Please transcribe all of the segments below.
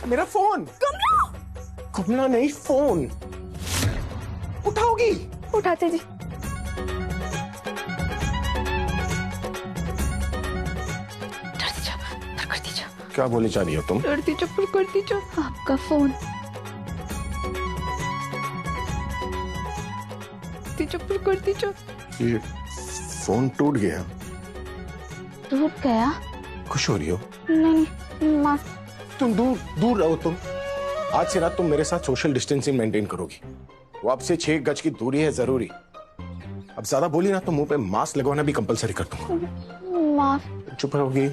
मेरा फोन। कमला नहीं, फोन उठाओगी? उठाते जी। क्या बोले जा रही हो तुम? कर दीजिए आपका फोन। कर दीजिए। ये फोन टूट गया। टूट गया? खुश हो रही हो? नहीं माफ। तुम दूर दूर रहो। तुम आज से रात तुम मेरे साथ सोशल डिस्टेंसिंग मेंटेन करोगी। वो आपसे 6 गज की दूरी है जरूरी। अब ज्यादा बोली ना तो मुंह पे मास्क लगवाना भी कंपलसरी कर दूंगा। माफ। चुप रहोगी?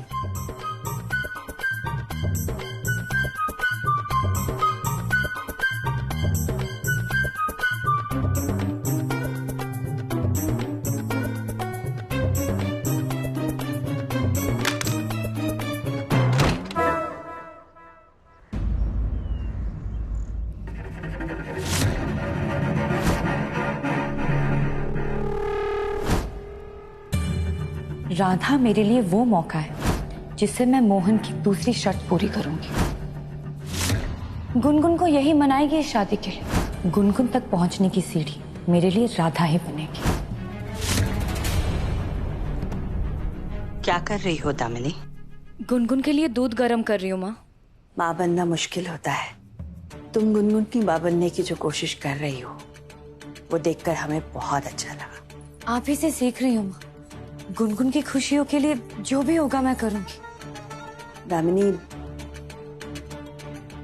राधा मेरे लिए वो मौका है जिससे मैं मोहन की दूसरी शर्त पूरी करूंगी। गुनगुन को यही मनाएगी इस शादी के लिए। गुनगुन तक पहुंचने की सीढ़ी मेरे लिए राधा ही बनेगी। क्या कर रही हो दामिनी? गुनगुन के लिए दूध गर्म कर रही हूँ माँ। माँ बनना मुश्किल होता है। तुम गुनगुन की माँ बनने की जो कोशिश कर रही हो वो देखकर हमें बहुत अच्छा लगा। आप ही से सीख रही हूँ माँ। गुनगुन की खुशियों के लिए जो भी होगा मैं करूंगी। दामिनी,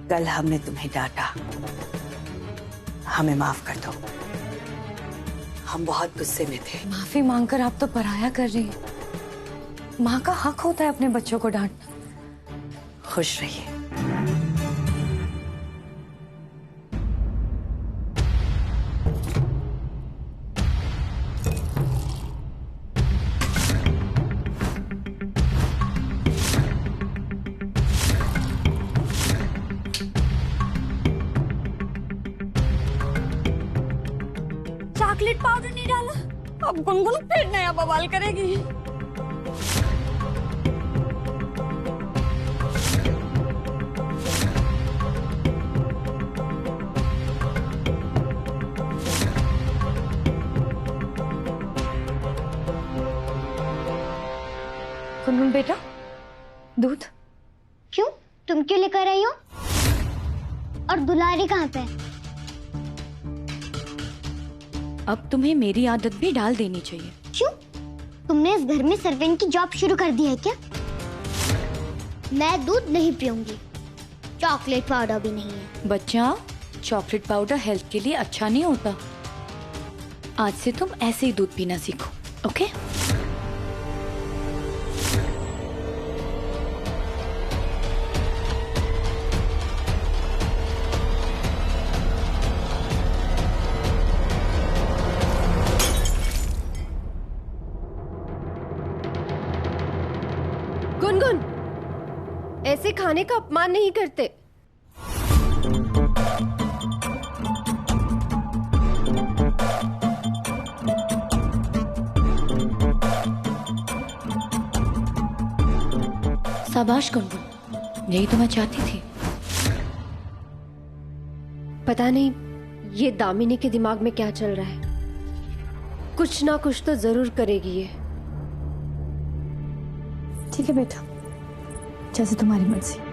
कल हमने तुम्हें डांटा, हमें माफ कर दो। हम बहुत गुस्से में थे। माफी मांगकर आप तो पराया कर रही हैं। माँ का हक होता है अपने बच्चों को डांटना। खुश रहिए। चॉकलेट पाउडर नहीं डाला, अब गुनगुन फिर नया बवाल करेगी। गुनगुन बेटा, दूध। क्यों? तुम क्यों लेकर आई हो? और दुलारी कहाँ पे? अब तुम्हें मेरी आदत भी डाल देनी चाहिए। क्यों? तुमने इस घर में सर्वेंट की जॉब शुरू कर दी है क्या? मैं दूध नहीं पीऊंगी, चॉकलेट पाउडर भी नहीं है। बच्चा, चॉकलेट पाउडर हेल्थ के लिए अच्छा नहीं होता। आज से तुम ऐसे ही दूध पीना सीखो, ओके? गुनगुन, ऐसे खाने का अपमान नहीं करते। शाबाश गुनगुन, यही तो मैं चाहती थी। पता नहीं ये दामिनी के दिमाग में क्या चल रहा है। कुछ ना कुछ तो जरूर करेगी ये। ठीक है बेटा, जैसे तुम्हारी मर्जी।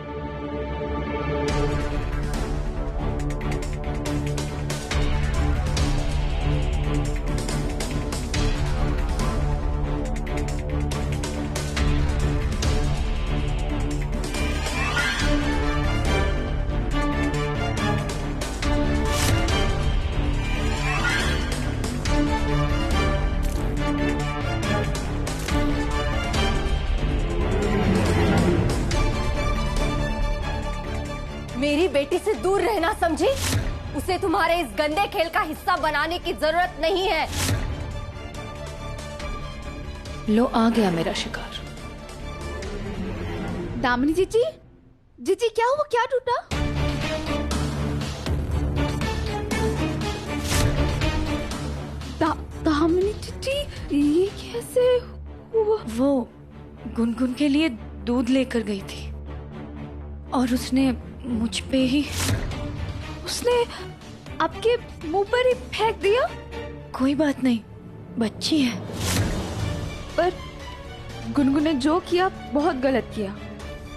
मेरी बेटी से दूर रहना, समझी? उसे तुम्हारे इस गंदे खेल का हिस्सा बनाने की जरूरत नहीं है। लो, आ गया मेरा शिकार। दामिनी जीजी, जीजी क्या हुआ? क्या टूटा? दामिनी जीजी, ये कैसे हुआ? वो गुनगुन के लिए दूध लेकर गई थी और उसने मुझ पे ही। उसने आपके मुंह पर ही फेंक दिया। कोई बात नहीं, बच्ची है। पर गुनगुन ने जो किया बहुत गलत किया,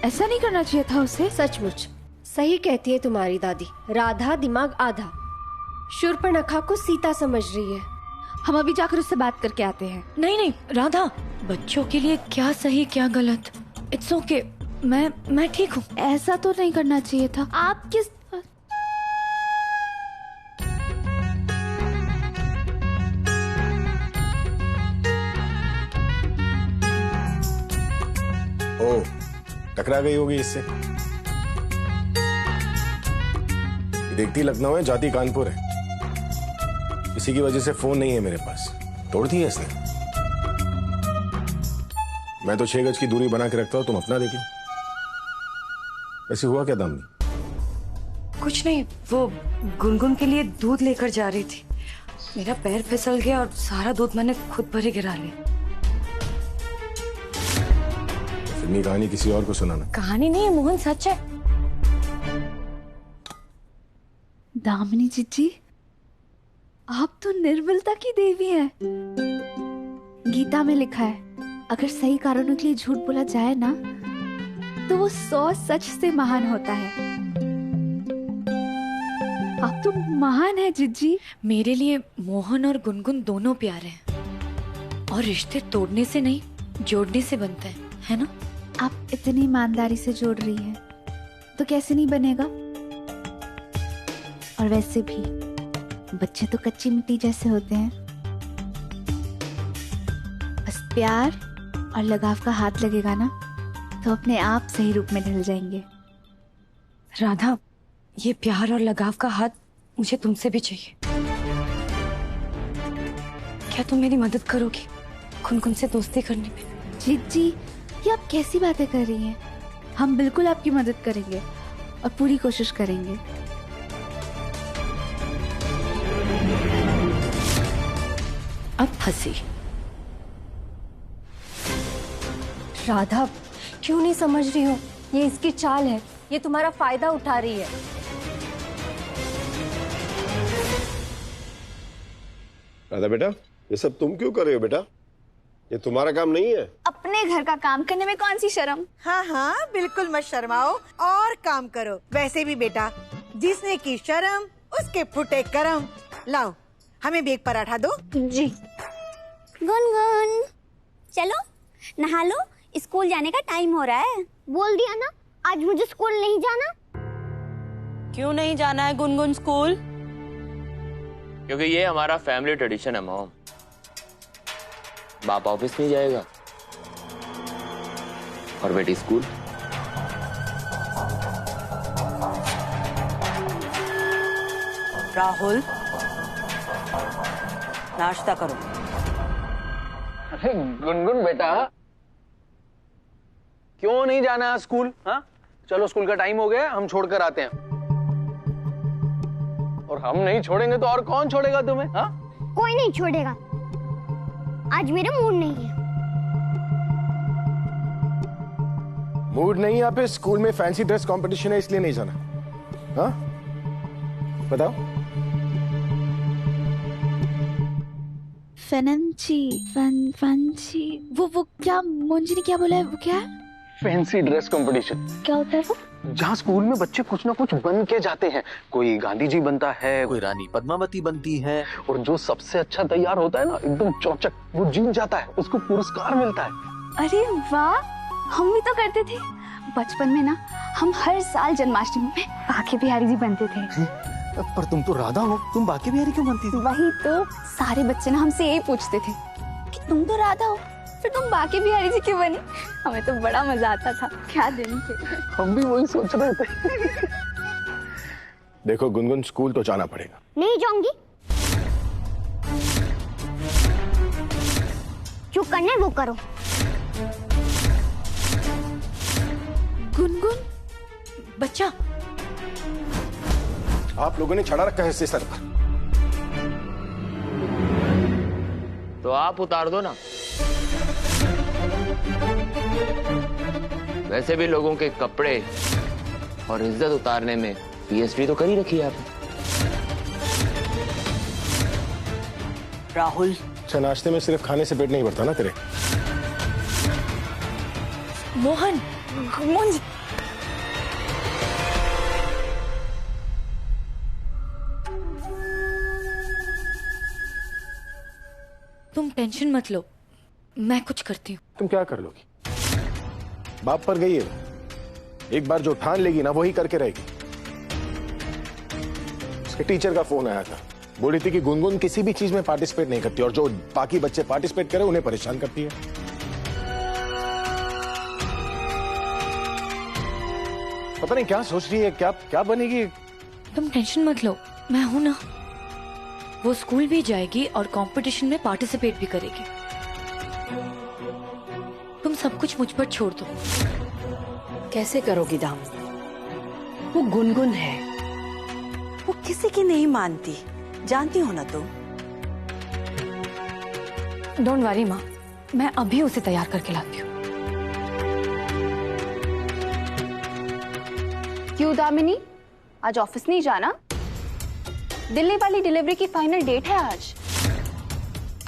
ऐसा नहीं करना चाहिए था उसे। सचमुच सही कहती है तुम्हारी दादी, राधा दिमाग आधा। शूर्पणखा को सीता समझ रही है। हम अभी जाकर उससे बात करके आते हैं। नहीं नहीं राधा, बच्चों के लिए क्या सही क्या गलत, इट्स ओके, मैं ठीक हूँ। ऐसा तो नहीं करना चाहिए था। आप किस ओ, टकरा गई होगी इससे। देखती लखनऊ है, जाती कानपुर है। इसी की वजह से फोन नहीं है मेरे पास, तोड़ दी है इसने। मैं तो 6 गज की दूरी बना के रखता हूं, तुम अपना देख लो। ऐसे हुआ क्या दामनी? कुछ नहीं, वो गुनगुन के लिए दूध लेकर जा रही थी। मेरा पैर फिसल गया और सारा दूध मैंने खुद पर ही गिरा लिया। फिल्मी कहानी किसी और को सुनाना। कहानी नहीं है मोहन, सच है। दामिनी जीजी, आप तो निर्बलता की देवी हैं। गीता में लिखा है, अगर सही कारणों के लिए झूठ बोला जाए ना, तो वो 100 सच से महान होता है। आप तो महान है जीजी। मेरे लिए मोहन और गुनगुन दोनों प्यारे हैं, और रिश्ते तोड़ने से नहीं जोड़ने से बनते हैं, है ना? आप इतनी ईमानदारी से जोड़ रही हैं, तो कैसे नहीं बनेगा? और वैसे भी बच्चे तो कच्ची मिट्टी जैसे होते हैं, बस प्यार और लगाव का हाथ लगेगा ना, तो अपने आप सही रूप में ढल जाएंगे। राधा, ये प्यार और लगाव का हाथ मुझे तुमसे भी चाहिए। क्या तुम मेरी मदद करोगी गुनगुन से दोस्ती करने में? जीजी, ये आप कैसी बातें कर रही हैं? हम बिल्कुल आपकी मदद करेंगे और पूरी कोशिश करेंगे। अब फंसी। राधा क्यों नहीं समझ रही हो? ये इसकी चाल है, ये तुम्हारा फायदा उठा रही है। राधा बेटा, ये सब तुम क्यों कर रहे हो बेटा? ये तुम्हारा काम नहीं है। अपने घर का काम करने में कौन सी शर्म? हाँ हाँ, बिल्कुल मत शर्माओ और काम करो। वैसे भी बेटा, जिसने की शर्म उसके फुटे करम। लाओ, हमें भी एक पराठा दो। जी। गुनगुन, चलो नहा लो, स्कूल जाने का टाइम हो रहा है। बोल दिया ना, आज मुझे स्कूल नहीं जाना। क्यों नहीं जाना है गुनगुन स्कूल? क्योंकि ये हमारा फैमिली ट्रेडिशन है मॉम। बाप ऑफिस नहीं जाएगा और बेटी स्कूल। राहुल, नाश्ता करो। अरे गुनगुन बेटा, क्यों नहीं जाना है स्कूल? हाँ चलो, स्कूल का टाइम हो गया, हम छोड़कर आते हैं। और हम नहीं छोड़ेंगे तो और कौन छोड़ेगा तुम्हें? हाँ कोई नहीं छोड़ेगा, आज मेरा मूड नहीं है। मूड नहीं, यहाँ पे स्कूल में फैंसी ड्रेस कंपटीशन है, इसलिए नहीं जाना। हाँ बताओ। फैंसी, वो क्या मोंजी ने क्या बोला है? वो क्या है? फैंसी ड्रेस कंपटीशन क्या होता है वो? जहाँ स्कूल में बच्चे कुछ ना कुछ बन के जाते हैं। कोई गांधी जी बनता है, कोई रानी पद्मावती बनती है, और जो सबसे अच्छा तैयार होता है ना, एकदम चौचक, वो जीत जाता है, उसको पुरस्कार मिलता है। अरे वाह, हम भी तो करते थे बचपन में ना। हम हर साल जन्माष्टमी में बांके बिहारी जी बनते थे। पर तुम तो राधा हो, तुम बांके बिहारी क्यों बनती थी? वही तो, सारे बच्चे ना हमसे यही पूछते थे कि तुम तो राधा हो, फिर तुम बांके बिहारी जी क्यों बनी? हमें तो बड़ा मजा आता था। क्या दिन थे। हम भी वही सोच रहे थे। देखो गुनगुन, स्कूल तो जाना पड़ेगा। नहीं जाऊंगी, जो करना है वो करो। गुनगुन, बच्चा, आप लोगों ने चढ़ा रखा है इससे सर पर। तो आप उतार दो ना। वैसे भी लोगों के कपड़े और इज्जत उतारने में पीएचडी तो कर ही रखी है आपने। राहुल, अच्छा नाश्ते में सिर्फ खाने से पेट नहीं भरता ना तेरे। मोहन, मुंज तुम टेंशन मत लो, मैं कुछ करती हूँ। तुम क्या कर लोगी? बाप पर गई है वो। एक बार जो ठान लेगी ना वही करके रहेगी। उसके टीचर का फोन आया था, बोल रही थी कि गुनगुन किसी भी चीज में पार्टिसिपेट नहीं करती और जो बाकी बच्चे पार्टिसिपेट करे उन्हें परेशान करती है। पता नहीं क्या सोच रही है, क्या क्या बनेगी। तुम टेंशन मत लो, मैं हूं ना। वो स्कूल भी जाएगी और कंपटीशन में पार्टिसिपेट भी करेगी। तुम सब कुछ मुझ पर छोड़ दो। कैसे करोगी दाम? वो गुनगुन है, वो किसी की नहीं मानती, जानती हो ना तुम। डोंट वरी माँ, मैं अभी उसे तैयार करके लाती हूँ। क्यों दामिनी, आज ऑफिस नहीं जाना? दिल्ली वाली डिलीवरी की फाइनल डेट है आज।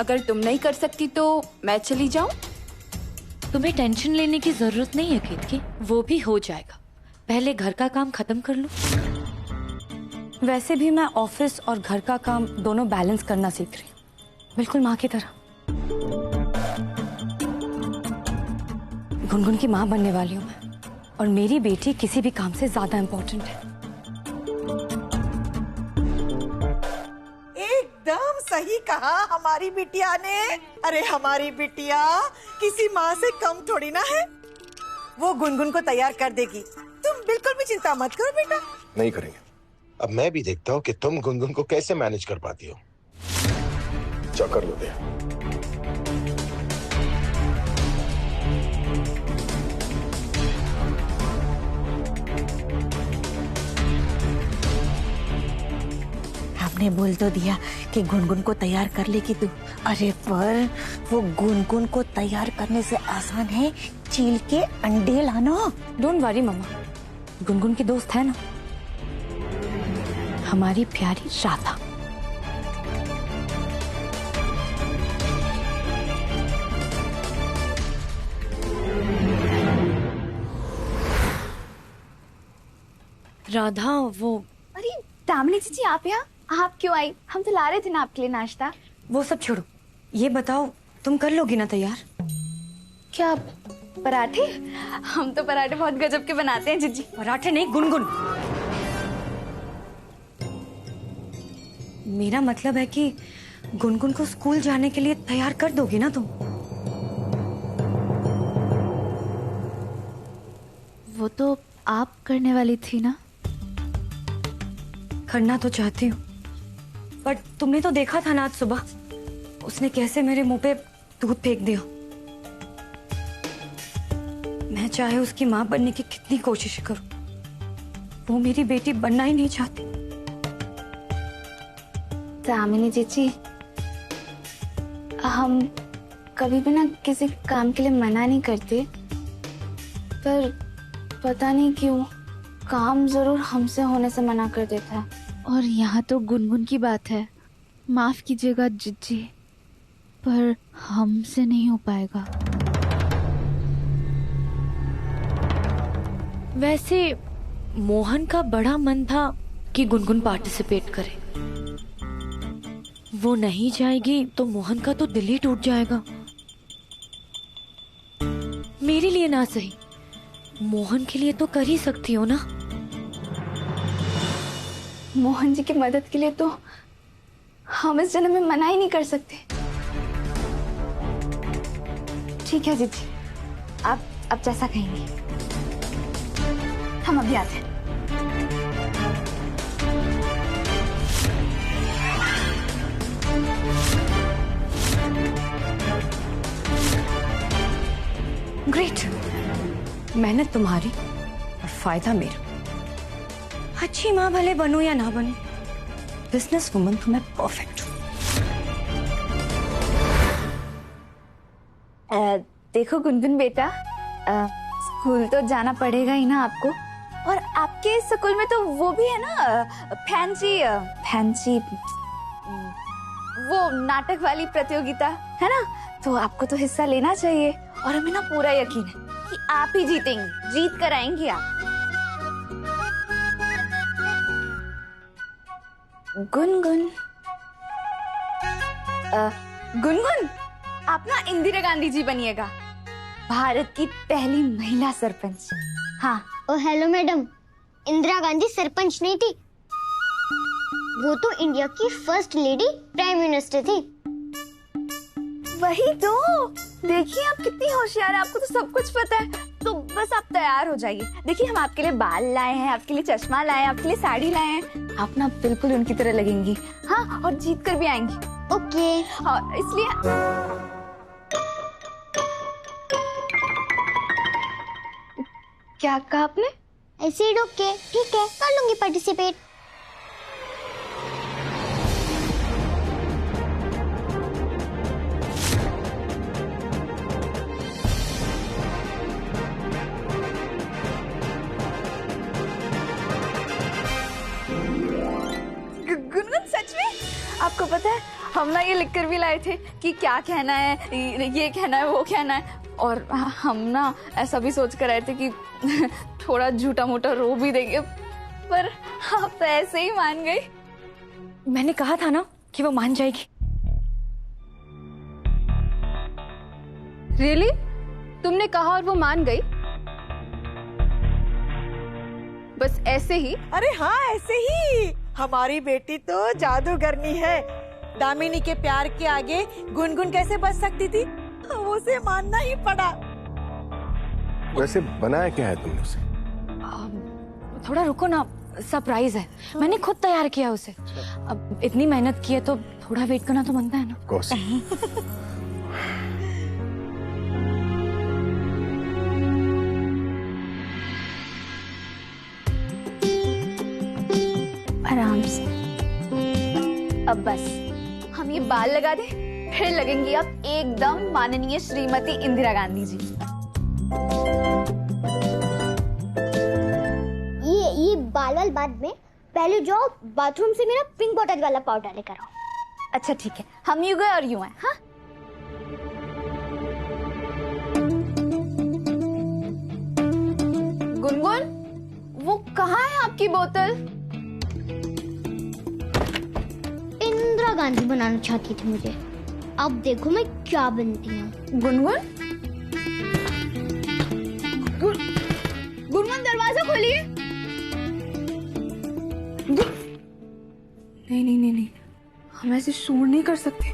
अगर तुम नहीं कर सकती तो मैं चली जाऊं? तुम्हें टेंशन लेने की जरूरत नहीं है केतकी, वो भी हो जाएगा। पहले घर का काम खत्म कर लो। वैसे भी मैं ऑफिस और घर का काम दोनों बैलेंस करना सीख रही हूँ, बिल्कुल माँ की तरह। गुनगुन की माँ बनने वाली हूँ मैं, और मेरी बेटी किसी भी काम से ज्यादा इम्पोर्टेंट है। एकदम सही कहा हमारी बिटिया ने। अरे हमारी बिटिया किसी माँ से कम थोड़ी ना है। वो गुनगुन को तैयार कर देगी, तुम बिल्कुल भी चिंता मत करो बेटा। नहीं करेंगे। अब मैं भी देखता हूँ कि तुम गुनगुन को कैसे मैनेज कर पाती हो। चक्कर लो दे। हमने बोल तो दिया कि गुनगुन को तैयार कर लेगी तू। अरे पर वो गुनगुन को तैयार करने से आसान है चील के अंडे लाना। डोंट वरी मम्मा, गुनगुन की दोस्त है ना हमारी प्यारी राधा। राधा वो। अरे दामिनी जीजी, आप यहाँ? आप क्यों आई? हम तो ला रहे थे ना आपके लिए नाश्ता। वो सब छोड़ो, ये बताओ तुम कर लोगी ना तैयार? क्या पराठे? हम तो पराठे बहुत गजब के बनाते हैं जीजी। पराठे नहीं, गुनगुन। मेरा मतलब है कि गुनगुन को स्कूल जाने के लिए तैयार कर दोगी ना तुम? वो तो आप करने वाली थी ना। करना तो चाहती हूँ, पर तुमने तो देखा था ना आज सुबह उसने कैसे मेरे मुंह पे दूध फेंक दिया। मैं चाहे उसकी माँ बनने की कितनी कोशिश करूं, वो मेरी बेटी बनना ही नहीं चाहती। दामिनी जीजी, हम कभी भी ना किसी काम के लिए मना नहीं करते, पर पता नहीं क्यों काम जरूर हमसे होने से मना कर देता है। और यहाँ तो गुनगुन की बात है, माफ कीजिएगा जीजी, पर हमसे नहीं हो पाएगा। वैसे मोहन का बड़ा मन था कि गुनगुन पार्टिसिपेट करे। वो नहीं जाएगी तो मोहन का तो दिल ही टूट जाएगा। मेरे लिए ना सही, मोहन के लिए तो कर ही सकती हो ना। मोहन जी की मदद के लिए तो हम इस जन्म में मना ही नहीं कर सकते। ठीक है जीजी, आप जैसा कहेंगे। हम अभी आते हैं। ग्रेट, मेहनत तुम्हारी और फायदा मेरा। अच्छी माँ भले बनूं या ना बनूं, बिजनेस वुमन तो मैं परफेक्ट हूँ। देखो गुनगुन बेटा, स्कूल तो जाना पड़ेगा ही ना आपको, और आपके स्कूल में तो वो भी है ना, फैंसी वो नाटक वाली प्रतियोगिता है ना, तो आपको तो हिस्सा लेना चाहिए। और हमें ना पूरा यकीन है कि आप ही जीतेंगे, जीत कर आएंगी आप। गुनगुन गुनगुन, आप ना इंदिरा गांधी जी बनिएगा, भारत की पहली महिला सरपंच। हाँ। ओ हेलो मैडम, इंदिरा गांधी सरपंच नहीं थी, वो तो इंडिया की फर्स्ट लेडी प्राइम मिनिस्टर थी। वही तो, देखिए आप कितनी होशियार हैं, आपको तो सब कुछ पता है। तो बस आप तैयार हो जाइए। देखिए हम आपके लिए बाल लाए हैं, आपके लिए चश्मा लाए हैं, आपके लिए साड़ी लाए हैं। आप ना बिल्कुल उनकी तरह लगेंगी। हाँ, और जीत कर भी आएंगी। ओके। हाँ, इसलिए क्या कहा आपने? ऐसे ही ओके, ठीक है, कर लूंगी पार्टिसिपेट। गुनगुन, सच में आपको पता है हम ना ये लिखकर भी लाए थे कि क्या कहना है, ये कहना है, वो कहना है। और हम ना ऐसा भी सोच कर आए थे कि थोड़ा झूठा मोटा रो भी देंगे, पर आप तो ऐसे ही मान गई। मैंने कहा था ना कि वो मान जाएगी। रियली? तुमने कहा और वो मान गई? बस ऐसे ही? अरे हाँ, ऐसे ही। हमारी बेटी तो जादूगरनी है। दामिनी के प्यार के आगे गुनगुन कैसे बच सकती थी, उसे मानना ही पड़ा। वैसे बनाया क्या है तुमने उसे? थोड़ा रुको ना, सरप्राइज है, मैंने खुद तैयार किया उसे। अब इतनी मेहनत की है तो थोड़ा वेट करना तो बनता है ना। कौन? आराम से। अब बस हम ये बाल लगा दे, फिर लगेंगी आप एकदम माननीय श्रीमती इंदिरा गांधी जी। ये बाल वाल बाद में, पहले जाओ बाथरूम से मेरा पिंक बॉटल वाला पाउडर लेकर आओ। अच्छा ठीक है, हम यूं गए और यूं आए। हाँ, गुनगुन, वो कहाँ है आपकी बोतल? इंदिरा गांधी बनाना चाहती थी मुझे, अब देखो मैं क्या बनती हूँ। गुनगुन, गुनगुन दरवाजा खोलिए। नहीं, हम ऐसे शोर नहीं कर सकते,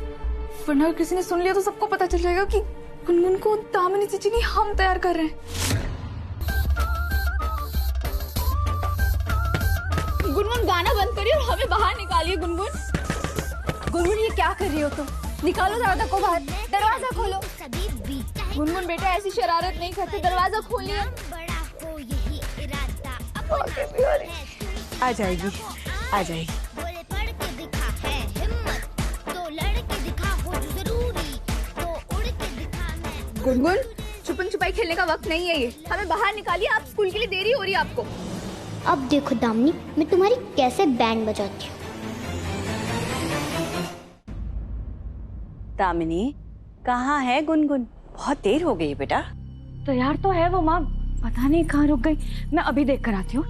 वरना अगर किसी ने सुन लिया तो सबको पता चल जाएगा कि गुनगुन को दामिनी चीची नहीं हम तैयार कर रहे हैं। गुनगुन गाना बंद करिए और हमें बाहर निकालिए। गुनगुन ये क्या कर रही हो तुम? निकालो दरवाजा को बाहर, दरवाजा खोलो। गुनगुन बेटा ऐसी शरारत नहीं करते, दरवाजा खोलिए। आ जाएगी, आ जाएगी। गुनगुन, छुपन छुपाई खेलने का वक्त नहीं है ये, हमें बाहर निकालिए। आप स्कूल के लिए देरी हो रही है आपको। अब देखो दामिनी, मैं तुम्हारी कैसे बैंड बजाती हूँ। दामिनी, कहाँ है गुनगुन? बहुत देर हो गई बेटा। तैयार तो है वो माँ, पता नहीं कहाँ रुक गई। मैं अभी देख कर आती हूँ।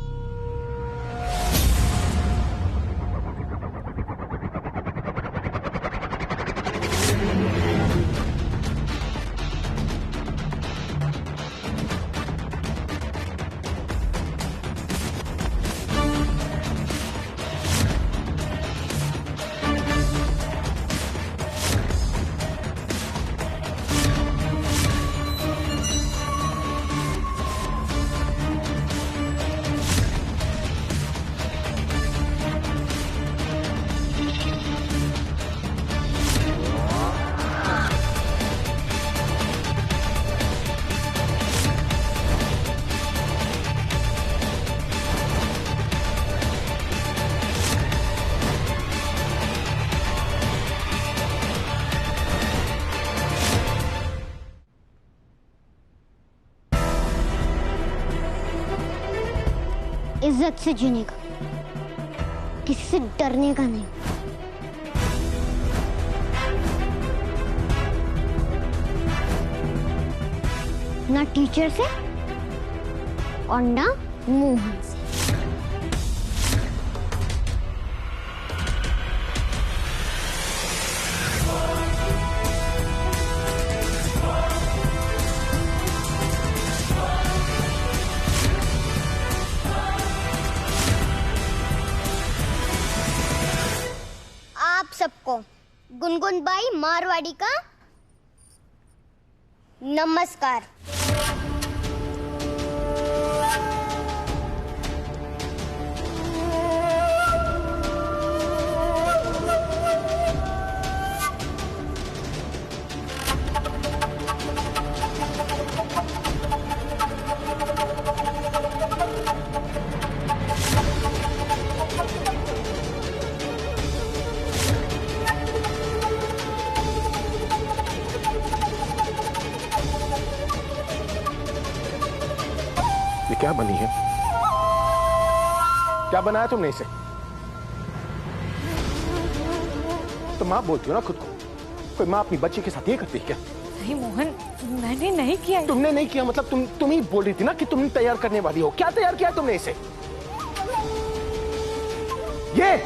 इज्जत से जीने का, किसी से डरने का नहीं। ना टीचर से और ना मोहन से। आप सबको गुनगुन बाई मारवाड़ी का नमस्कार। ये क्या बनी है? क्या बनाया तुमने इसे? तो माँ बोलती हो ना खुद को, कोई माँ अपनी बच्ची के साथ ये करती है क्या? नहीं मोहन, मैंने नहीं किया। तुमने नहीं किया मतलब तुम ही बोल रही थी ना कि तुम तैयार करने वाली हो। क्या तैयार किया तुमने इसे? ये